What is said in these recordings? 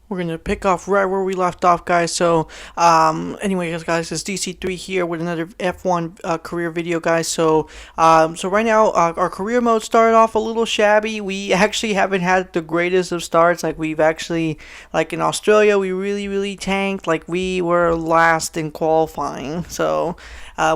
We're gonna pick off right where we left off, guys. So, anyway, guys, it's DC3 here with another F1 career video, guys. So right now, our career mode started off a little shabby. We actually haven't had the greatest of starts. Like we've actually, like in Australia, we really tanked. Like we were last in qualifying. So,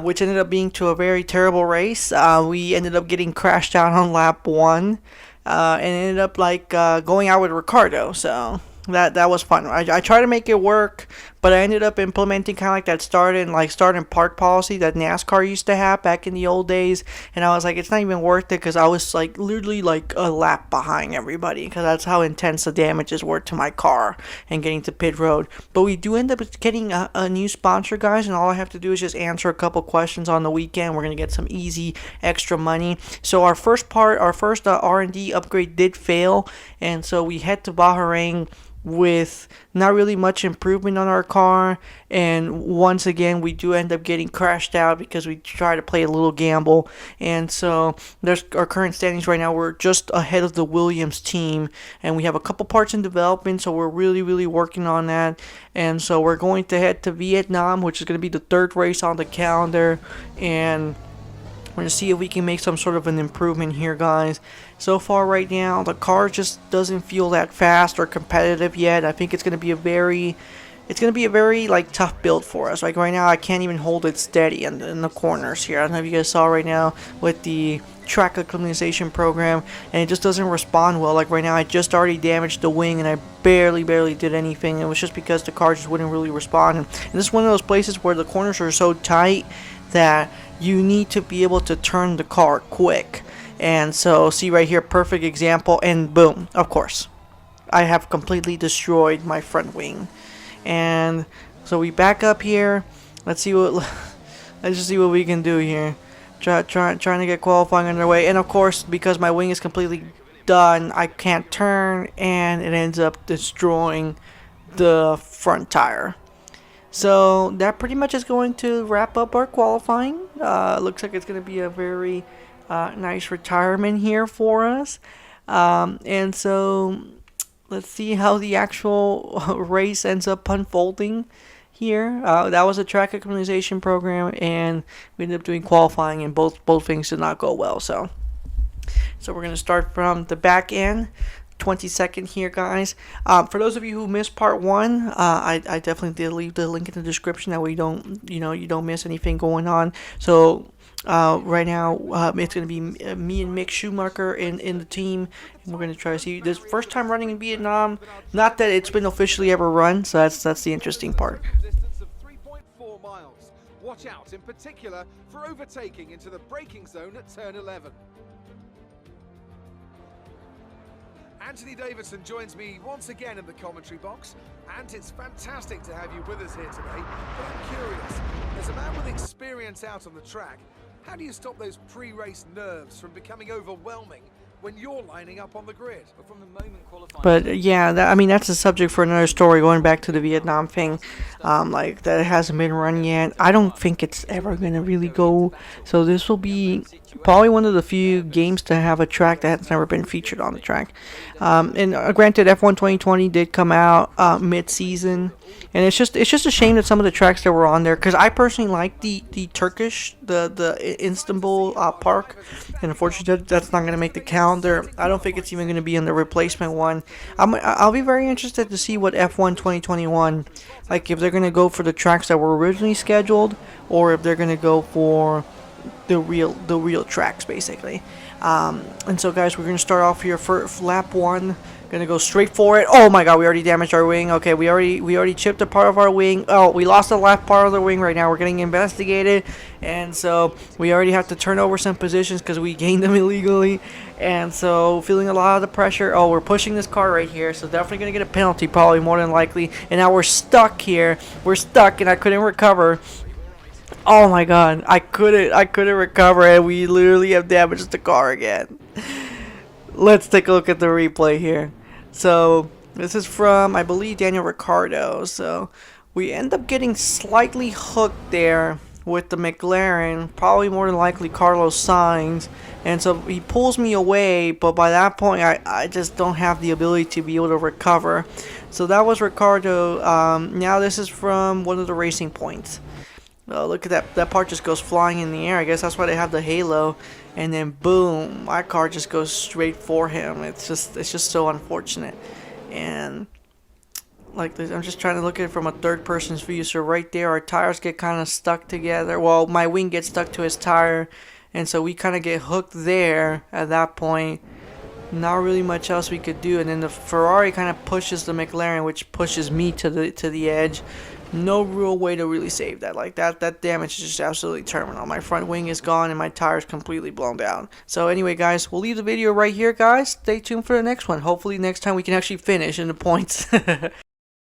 which ended up being to a very terrible race. We ended up getting crashed out on lap one, and ended up like going out with Ricardo. So that was fun. I tried to make it work, but I ended up implementing kind of like that start and park policy that NASCAR used to have back in the old days. And I was like, it's not even worth it because I was like literally like a lap behind everybody because that's how intense the damages were to my car and getting to pit road. But we do end up getting a new sponsor, guys, and all I have to do is just answer a couple questions on the weekend. We're gonna get some easy extra money. So our first R&D upgrade did fail, and so we head to Bahrain with not really much improvement on our car, and once again we do end up getting crashed out because we try to play a little gamble. And so there's our current standings right now. We're just ahead of the Williams team, and we have a couple parts in development, so we're really working on that. And so we're going to head to Vietnam, which is going to be the third race on the calendar, and we're going to see if we can make some sort of an improvement here, guys. So far right now, the car just doesn't feel that fast or competitive yet. I think it's going to be a very like tough build for us. Like right now, I can't even hold it steady in the corners here. I don't know if you guys saw right now with the track acclimatization program, and it just doesn't respond well. Like right now, I just already damaged the wing, and I barely did anything. It was just because the car just wouldn't really respond. And this is one of those places where the corners are so tight that you need to be able to turn the car quick. And so see right here, perfect example, and boom, of course I have completely destroyed my front wing. And so we back up here. Let's just see what we can do here. Trying to get qualifying underway, and of course because my wing is completely done, I can't turn, and it ends up destroying the front tire. So that pretty much is going to wrap up our qualifying. Looks like it's going to be a very nice retirement here for us. And so let's see how the actual race ends up unfolding here. That was a track acclimatization program, and we ended up doing qualifying, and both things did not go well. So we're going to start from the back end. 22nd here, guys. For those of you who missed part one, I definitely did leave the link in the description, that way you don't miss anything going on. So right now it's going to be me and Mick Schumacher in the team, and we're going to try to see this first time running in Vietnam. Not that it's been officially ever run, so that's the interesting part. Distance of 3.4 miles. Watch out in particular for overtaking into the braking zone at turn 11. Anthony Davidson joins me once again in the commentary box, and it's fantastic to have you with us here today. But I'm curious, as a man with experience out on the track, how do you stop those pre-race nerves from becoming overwhelming when you're lining up on the grid? But yeah, that's a subject for another story, going back to the Vietnam thing. Like that hasn't been run yet. I don't think it's ever gonna really go. So this will be probably one of the few games to have a track that has never been featured on the track. And granted, F1 2020 did come out mid-season, and it's just a shame that some of the tracks that were on there, because I personally like the Turkish, the Istanbul park, and unfortunately that's not going to make the calendar. I don't think it's even going to be in the replacement one. I'll be very interested to see what F1 2021, like if they're going to go for the tracks that were originally scheduled, or if they're going to go for the real tracks, basically. And so, guys, we're going to start off here for lap one. Gonna go straight for it. Oh my god, we already damaged our wing. Okay, we already chipped a part of our wing. Oh, we lost the left part of the wing. Right now we're getting investigated, and so we already have to turn over some positions because we gained them illegally. And so feeling a lot of the pressure. Oh, we're pushing this car right here, so definitely gonna get a penalty, probably more than likely. And now we're stuck here. We're stuck, and I couldn't recover. Oh my god, I couldn't recover, and we literally have damaged the car again. Let's take a look at the replay here. So this is from, I believe, Daniel Ricciardo. So we end up getting slightly hooked there with the McLaren, probably more than likely Carlos Sainz, and so he pulls me away, but by that point I just don't have the ability to be able to recover. So that was Ricardo. Now this is from one of the racing points. Oh, look at that, that part just goes flying in the air. I guess that's why they have the halo, and then boom, my car just goes straight for him. It's just so unfortunate. And like this, I'm just trying to look at it from a third person's view. So right there, our tires get kind of stuck together. Well, my wing gets stuck to his tire, and so we kind of get hooked there at that point. Not really much else we could do. And then the Ferrari kind of pushes the McLaren, which pushes me to the edge. No real way to really save that. Like that damage is just absolutely terminal. My front wing is gone and my tire's completely blown down. So anyway, guys, we'll leave the video right here, guys. Stay tuned for the next one. Hopefully next time we can actually finish in the points.